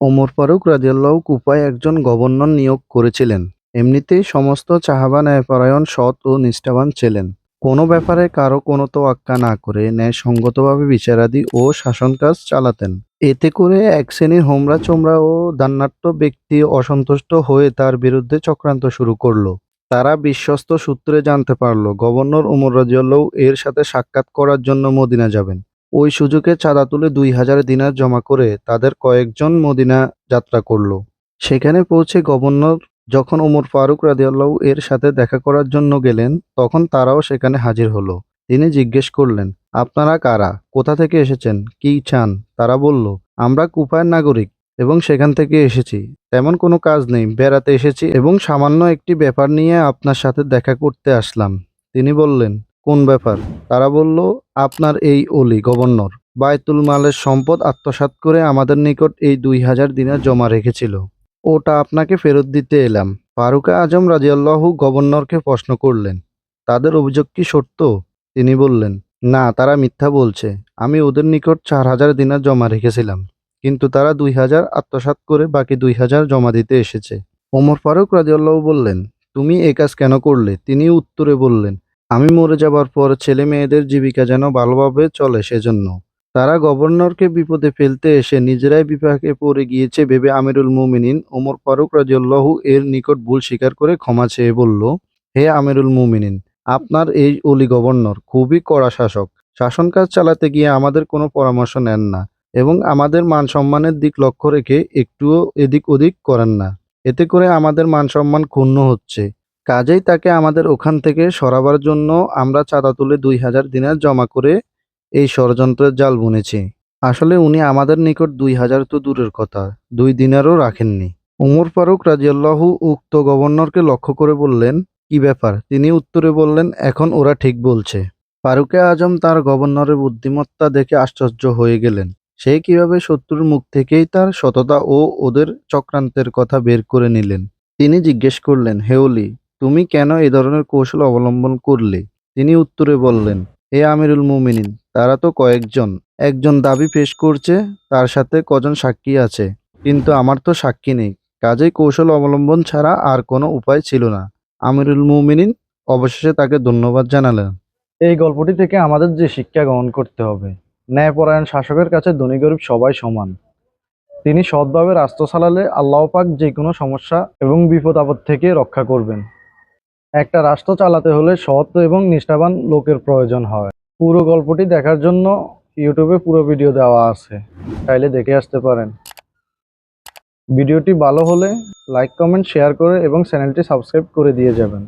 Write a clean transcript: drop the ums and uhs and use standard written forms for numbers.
ওমর ফারুক রাদিয়াল্লাহু কুফায় একজন গভর্নর নিয়োগ করেছিলেন। এমনিতেই সমস্ত সাহাবা ন্যায়পরায়ণ, সৎ ও নিষ্ঠাবান ছিলেন। কোনো ব্যাপারে কারো কোনো তোয়াক্কা না করে ন্যায়সঙ্গতভাবে বিচারাদি ও শাসনকাজ চালাতেন। এতে করে এক শ্রেণীর হোমরা-চোমরা ও দান্যাঢ্য ব্যক্তি অসন্তুষ্ট হয়ে তার বিরুদ্ধে চক্রান্ত শুরু করল। তারা বিশ্বস্ত সূত্রে জানতে পারল গভর্নর ওমর রাদিয়াল্লাহু এর সাথে সাক্ষাৎ করার জন্য মদিনা যাবেন। ওই সুযোগে চাঁদা তুলে ২,০০০ দিনার জমা করে তাদের কয়েকজন মদিনা যাত্রা করল। সেখানে পৌঁছে গভর্নর যখন ওমর ফারুক রাদিয়াল্লাহু এর সাথে দেখা করার জন্য গেলেন, তখন তারাও সেখানে হাজির হলো। তিনি জিজ্ঞেস করলেন, আপনারা কারা? কোথা থেকে এসেছেন? কি চান? তারা বলল, আমরা কুফার নাগরিক এবং সেখান থেকে এসেছি। তেমন কোনো কাজ নেই, বেড়াতে এসেছি এবং সামান্য একটি ব্যাপার নিয়ে আপনার সাথে দেখা করতে আসলাম। তিনি বললেন, কোন ব্যাপার? তারা বলল, আপনার এই ওলি গভর্নর বায়তুল মালের সম্পদ আত্মসাৎ করে আমাদের নিকট এই ২,০০০ দিনার জমা রেখেছিল। ওটা আপনাকে ফেরত দিতে এলাম। ফারুক আজম রাদিয়াল্লাহু গভর্নরকে প্রশ্ন করলেন, তাদের অভিযোগ কি সত্য? তিনি বললেন, না, তারা মিথ্যা বলছে। আমি ওদের নিকট ৪,০০০ দিনার জমা রেখেছিলাম, কিন্তু তারা ২,০০০ আত্মসাৎ করে বাকি ২,০০০ জমা দিতে এসেছে। ওমর ফারুক রাদিয়াল্লাহু বললেন, তুমি এ কাজ কেন করলে? তিনি উত্তরে বললেন, আমি মরে যাবার পর ছেলে মেয়েদের জীবিকা যেন ভালোভাবে চলে সেজন্য। তারা গভর্নরকে বিপদে ফেলতে এসে নিজেরাই বিপাকে পড়ে গিয়েছে ভেবে আমিরুল মুমিনিন ওমর ফারুক রাদিয়াল্লাহু এর নিকট ভুল স্বীকার করে ক্ষমা চেয়ে বলল, হে আমিরুল মুমিনিন, আপনার এই অলি গভর্নর খুবই কড়া শাসক। শাসন কাজ চালাতে গিয়ে আমাদের কোনো পরামর্শ নেন না এবং আমাদের মান সম্মানের দিক লক্ষ্য রেখে একটুও এদিক ওদিক করেন না। এতে করে আমাদের মান সম্মান ক্ষুণ্ণ হচ্ছে। কাজেই তাকে আমাদের ওখান থেকে সরাবার জন্য আমরা চাঁদা তুলে ২,০০০ দিনার জমা করে এই ষড়যন্ত্রের জাল বুনেছি। আসলে উনি আমাদের নিকট ২,০০০ তো দূরের কথা, ২ দিনারও রাখেননি। উমর ফারুক রাদিয়াল্লাহু উক্ত গভর্নরকে লক্ষ্য করে বললেন, কি ব্যাপার? তিনি উত্তরে বললেন, এখন ওরা ঠিক বলছে। ফারুকে আজম তার গভর্নরের বুদ্ধিমত্তা দেখে আশ্চর্য হয়ে গেলেন। সে কিভাবে শত্রুর মুখ থেকেই তার সততা ও ওদের চক্রান্তের কথা বের করে নিলেন। তিনি জিজ্ঞেস করলেন, হে ওলি, তুমি কেন এ ধরনের কৌশল অবলম্বন করলে? তিনি উত্তরে বললেন, হে আমিরুল মুমিনিন, তারা তো কয়েকজন। একজন দাবি পেশ করছে, তার সাথে কজন সাক্ষী আছে, কিন্তু আমার তো সাক্ষী নেই। কাজেই কৌশল অবলম্বন ছাড়া আর কোনো উপায় ছিল না। আমিরুল মুমিনিন অবশেষে তাকে ধন্যবাদ জানালেন। এই গল্পটি থেকে আমাদের যে শিক্ষা গ্রহণ করতে হবে, ন্যায়পরায়ণ শাসকের কাছে ধনী গরিব সবাই সমান। তিনি সৎভাবে রাষ্ট্র চালালে আল্লাহ পাক যে কোনো সমস্যা এবং বিপদ আপদ থেকে রক্ষা করবেন। একটা রাষ্ট্র চালাতে হলে সৎ এবং নিষ্ঠাবান লোকের প্রয়োজন হয়। পুরো গল্পটি দেখার জন্য ইউটিউবে পুরো ভিডিও দেওয়া আছে, চাইলে দেখে আসতে পারেন। ভিডিওটি ভালো হলে লাইক, কমেন্ট, শেয়ার করে এবং চ্যানেলটি সাবস্ক্রাইব করে দিয়ে যাবেন।